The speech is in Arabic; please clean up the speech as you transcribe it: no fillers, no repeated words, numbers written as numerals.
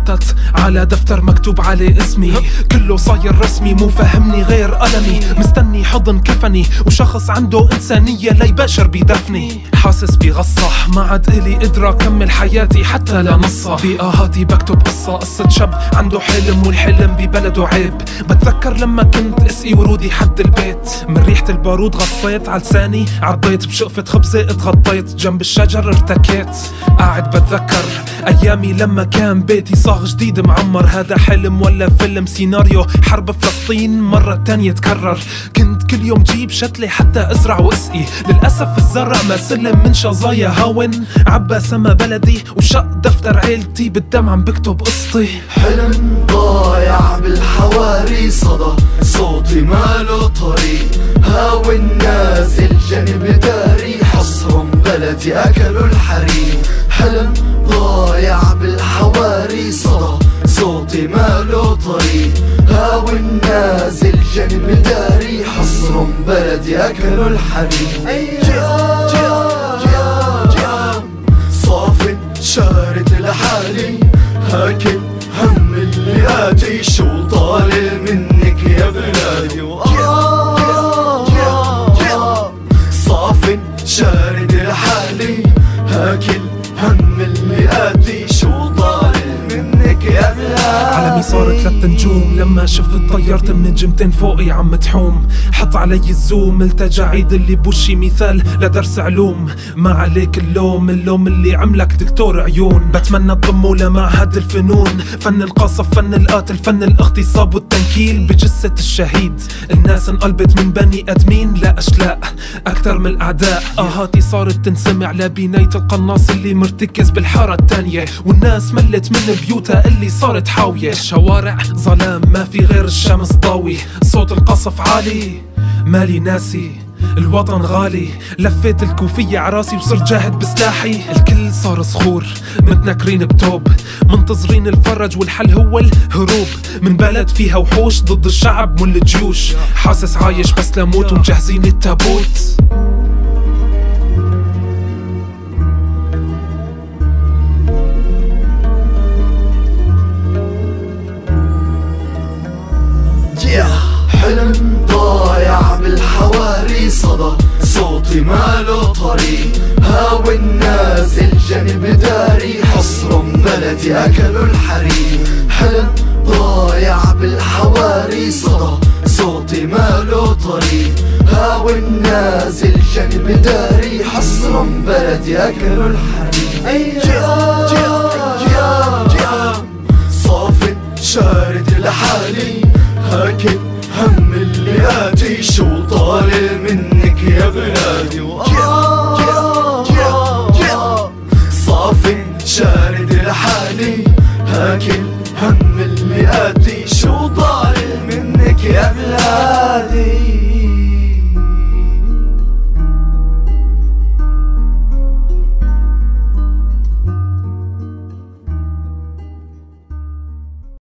انحطت على دفتر مكتوب عليه اسمي، كله صاير رسمي مو فهمني غير ألمي، مستني حضن كفني وشخص عنده إنسانية ليباشر بيدفني. حاسس بغصة ما عاد إلي قدرة كمل حياتي حتى لا نصة، بآهاتي بكتب قصة شاب عنده حلم والحلم ببلده عيب. بتذكر لما كنت اسقي ورودي حد البيت، من ريحة البارود غصيت على لساني، عضيت بشقفة خبزة اتغطيت جنب الشجر ارتكيت. قاعد بتذكر ايامي لما كان بيتي صاغ جديد معمر، هذا حلم ولا فيلم سيناريو حرب فلسطين مرة تانية تكرر. كنت كل يوم جيب شتلة حتى ازرع واسقي، للأسف الزرع ما سلم من شظايا هاون، عبى سما بلدي وشق دفتر عيلتي بالدم عم بكتب قصتي. حلم ضايع بالحواري صدى، صوتي ماله طريق، هاون نازل جنب داري، حصرهم بلدي اكلوا الحريم. حلم ضايع بالحواري صدى، صوتي ماله طريق، هاون نازل جنب داري، حصرهم بلدي اكلوا الحريم. صافن شارد لحالي، هاكل هم اللي آتي، شو طالع منك يا بلادي. صافن شارد لحالي، هاكل هم اللي آتي، شو طالع منك يا بلادي. عالمي صارت 3 نجوم لما شفت طيرت من نجمتين فوقي عم تحوم، حط علي الزوم التجا عيد اللي بوشي مثال لدرس علوم. ما عليك اللوم اللي عملك دكتور عيون، بتمنى تضموا لمعهد الفنون، فن القصف فن القاتل فن الاغتصاب والتنكيل بجثة الشهيد. الناس انقلبت من بني ادمين لاشلاء اكتر من الاعداء، اهاتي صارت تنسمع لبناية القناص اللي مرتكز بالحارة التانية، والناس ملت من بيوتها اللي صارت حاوية. الشوارع ظلام ما في غير الشمس ضاوي، صوت القصف عالي مالي ناسي الوطن غالي. لفيت الكوفية عراسي وصرت جاهد بسلاحي، الكل صار صخور متنكرين بتوب، منتظرين الفرج والحل هو الهروب من بلد فيها وحوش ضد الشعب مول الجيوش. حاسس عايش بس لموت ومجهزين التابوت. حلم ضايع بالحواري صدى، صوتي ماله طريق، هاون نازل جنب داري، حصرهم بلدي اكلوا الحريم. حلم ضايع بالحواري صدى، صوتي ماله طريق، هاون نازل جنب داري، حصرهم بلدي اكلوا الحريم. صافن شارد لحالي، هاكل هم اللي آتي، شو طالع منك يا بلادي.